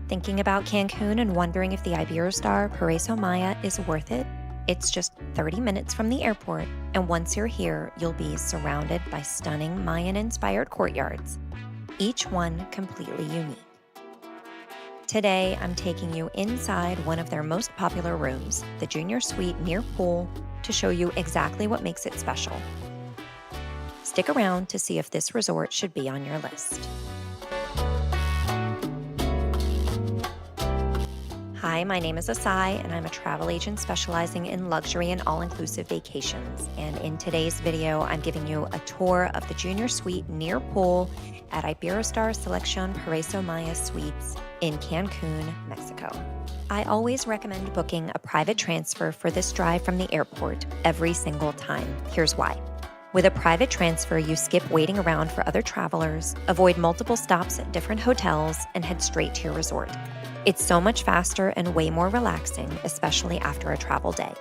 Thinking about Cancun and wondering if the Iberostar Paraiso Maya is worth it? It's just 30 minutes from the airport, and once you're here, you'll be surrounded by stunning Mayan-inspired courtyards, each one completely unique. Today, I'm taking you inside one of their most popular rooms, the junior suite near pool, to show you exactly what makes it special. Stick around to see if this resort should be on your list. Hi, my name is Asai, and I'm a travel agent specializing in luxury and all-inclusive vacations. And in today's video, I'm giving you a tour of the junior suite near pool at Iberostar Selección Paraiso Maya Suites in Cancun, Mexico. I always recommend booking a private transfer for this drive from the airport every single time. Here's why. With a private transfer, you skip waiting around for other travelers, avoid multiple stops at different hotels, and head straight to your resort. It's so much faster and way more relaxing, especially after a travel day.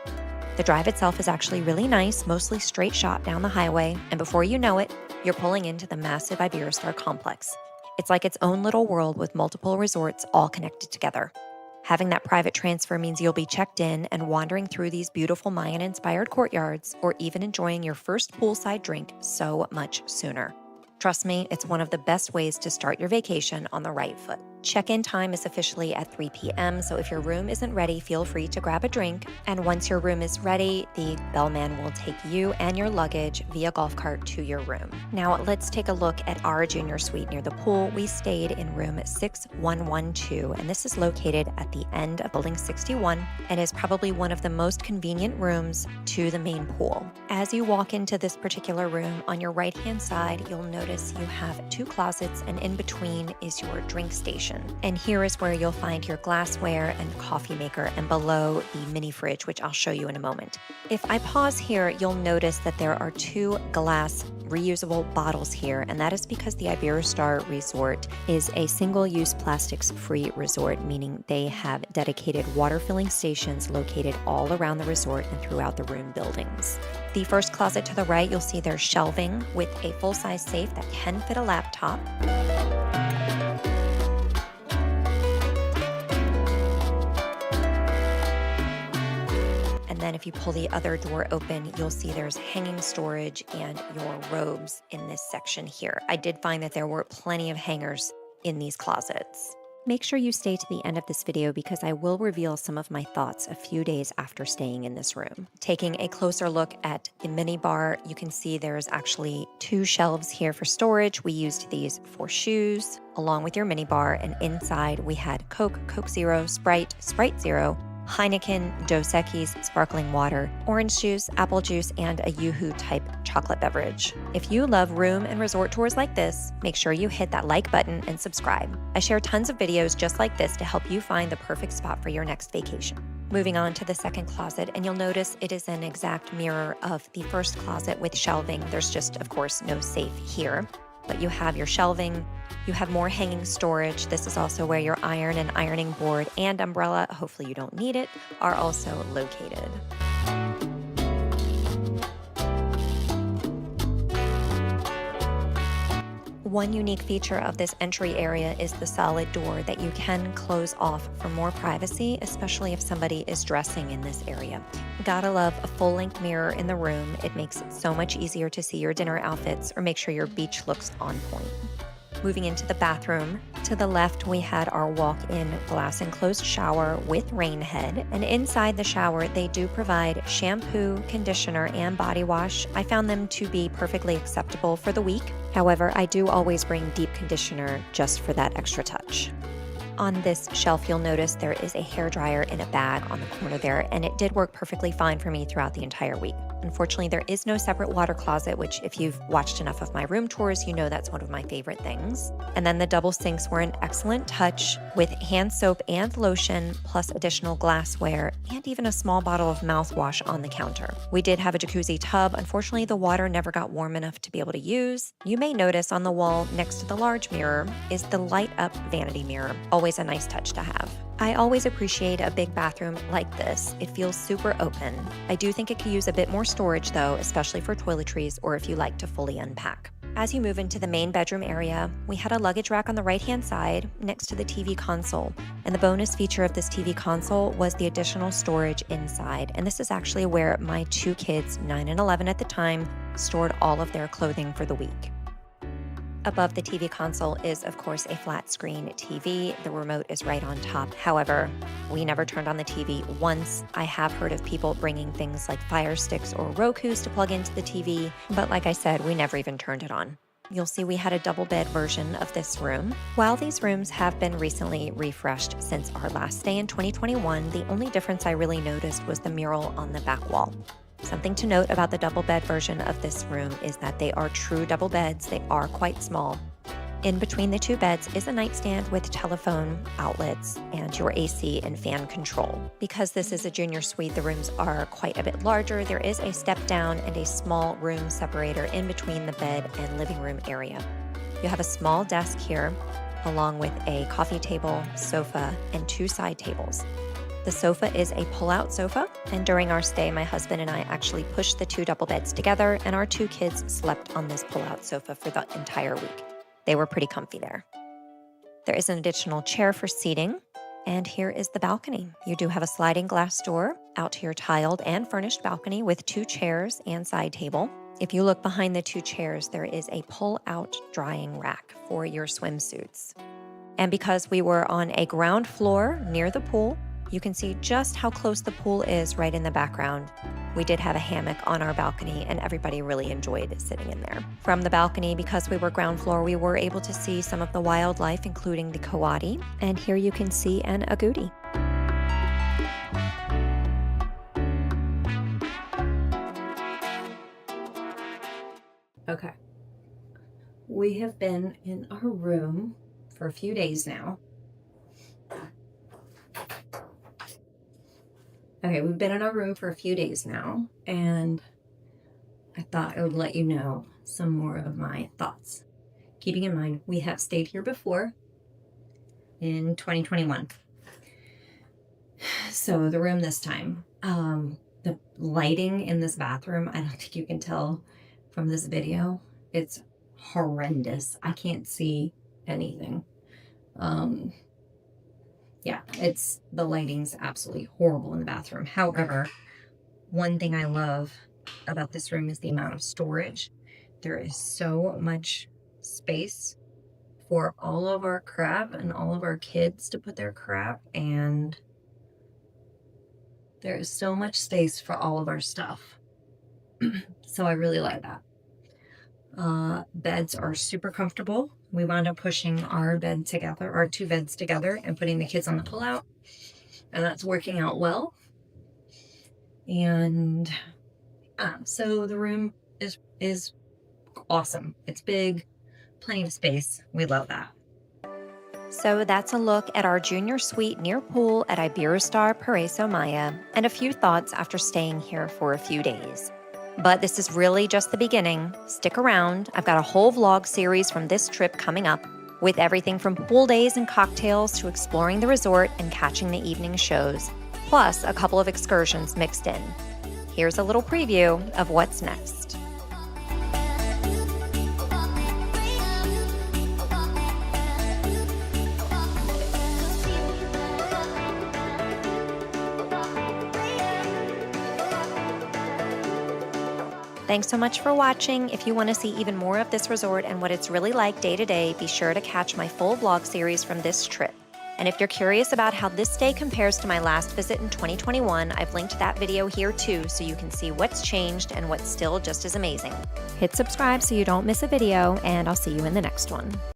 The drive itself is actually really nice, mostly straight shot down the highway, and before you know it, you're pulling into the massive Iberostar complex. It's like its own little world with multiple resorts all connected together. Having that private transfer means you'll be checked in and wandering through these beautiful Mayan-inspired courtyards, or even enjoying your first poolside drink so much sooner. Trust me, it's one of the best ways to start your vacation on the right foot. Check-in time is officially at 3 p.m., so if your room isn't ready, feel free to grab a drink. And once your room is ready, the bellman will take you and your luggage via golf cart to your room. Now, let's take a look at our junior suite near the pool. We stayed in room 6112, and this is located at the end of building 61 and is probably one of the most convenient rooms to the main pool. As you walk into this particular room, on your right-hand side, you'll notice you have two closets, and in between is your drink station. And here is where you'll find your glassware and coffee maker, and below the mini fridge, which I'll show you in a moment. If I pause here, you'll notice that there are two glass reusable bottles here, and that is because the Iberostar Resort is a single-use plastics-free resort, meaning they have dedicated water filling stations located all around the resort and throughout the room buildings. The first closet to the right, you'll see there's shelving with a full-size safe that can fit a laptop. And then if you pull the other door open, you'll see there's hanging storage and your robes in this section here. I did find that there were plenty of hangers in these closets. Make sure you stay to the end of this video because I will reveal some of my thoughts a few days after staying in this room. Taking a closer look at the mini bar, you can see there's actually two shelves here for storage. We used these for shoes along with your mini bar, and inside we had Coke, Coke Zero, Sprite, Sprite Zero, Heineken, Dos Equis, sparkling water, orange juice, apple juice, and a Yoo-hoo type chocolate beverage. If you love room and resort tours like this, make sure you hit that like button and subscribe. I share tons of videos just like this to help you find the perfect spot for your next vacation. Moving on to the second closet, and you'll notice it is an exact mirror of the first closet with shelving. There's just, of course, no safe here, but you have your shelving. You have more hanging storage. This is also where your iron and ironing board and umbrella, hopefully you don't need it, are also located. One unique feature of this entry area is the solid door that you can close off for more privacy, especially if somebody is dressing in this area. Gotta love a full-length mirror in the room. It makes it so much easier to see your dinner outfits or make sure your beach looks on point. Moving into the bathroom, to the left we had our walk-in glass enclosed shower with rain head, and inside the shower they do provide shampoo, conditioner, and body wash. I found them to be perfectly acceptable for the week. However, I do always bring deep conditioner just for that extra touch. On this shelf, you'll notice there is a hairdryer in a bag on the corner there, and it did work perfectly fine for me throughout the entire week. Unfortunately, there is no separate water closet, which if you've watched enough of my room tours, you know that's one of my favorite things. And then the double sinks were an excellent touch with hand soap and lotion, plus additional glassware, and even a small bottle of mouthwash on the counter. We did have a jacuzzi tub. Unfortunately, the water never got warm enough to be able to use. You may notice on the wall next to the large mirror is the light up vanity mirror. Always a nice touch to have. I always appreciate a big bathroom like this. It feels super open. I do think it could use a bit more storage though, especially for toiletries or if you like to fully unpack. As you move into the main bedroom area, we had a luggage rack on the right-hand side next to the TV console. And the bonus feature of this TV console was the additional storage inside. And this is actually where my two kids, 9 and 11 at the time, stored all of their clothing for the week. Above the TV console is, of course, a flat screen TV. The remote is right on top. However, we never turned on the TV once. I have heard of people bringing things like Fire Sticks or Rokus to plug into the TV, but like I said, we never even turned it on. You'll see we had a double bed version of this room. While these rooms have been recently refreshed since our last stay in 2021, the only difference I really noticed was the mural on the back wall. Something to note about the double bed version of this room is that they are true double beds. They are quite small. In between the two beds is a nightstand with telephone outlets and your AC and fan control. Because this is a junior suite, the rooms are quite a bit larger. There is a step down and a small room separator in between the bed and living room area. You have a small desk here, along with a coffee table, sofa, and two side tables. The sofa is a pull-out sofa, and during our stay, my husband and I actually pushed the two double beds together, and our two kids slept on this pull-out sofa for the entire week. They were pretty comfy there. There is an additional chair for seating, and here is the balcony. You do have a sliding glass door out to your tiled and furnished balcony with two chairs and side table. If you look behind the two chairs, there is a pull-out drying rack for your swimsuits. And because we were on a ground floor near the pool, you can see just how close the pool is right in the background. We did have a hammock on our balcony, and everybody really enjoyed sitting in there. From the balcony, because we were ground floor, we were able to see some of the wildlife, including the coati, and here you can see an agouti. Okay. We have been in our room for a few days now. Okay, we've been in our room for a few days now, and I thought I would let you know some more of my thoughts. Keeping in mind, we have stayed here before in 2021. So the room this time, the lighting in this bathroom, I don't think you can tell from this video, it's horrendous. I can't see anything. Yeah, the lighting's absolutely horrible in the bathroom. However, one thing I love about this room is the amount of storage. There is so much space for all of our crap and all of our kids to put their crap, and there is so much space for all of our stuff. So I really like that. Beds are super comfortable. We wound up pushing our two beds together and putting the kids on the pull-out, and that's working out well. And so the room is awesome. It's big, plenty of space. We love that. So that's a look at our junior suite near pool at Iberostar Paraiso Maya, and a few thoughts after staying here for a few days. But this is really just the beginning. Stick around. I've got a whole vlog series from this trip coming up, with everything from pool days and cocktails to exploring the resort and catching the evening shows, plus a couple of excursions mixed in. Here's a little preview of what's next. Thanks so much for watching. If you want to see even more of this resort and what it's really like day to day, be sure to catch my full vlog series from this trip. And if you're curious about how this stay compares to my last visit in 2021, I've linked that video here too, so you can see what's changed and what's still just as amazing. Hit subscribe so you don't miss a video, and I'll see you in the next one.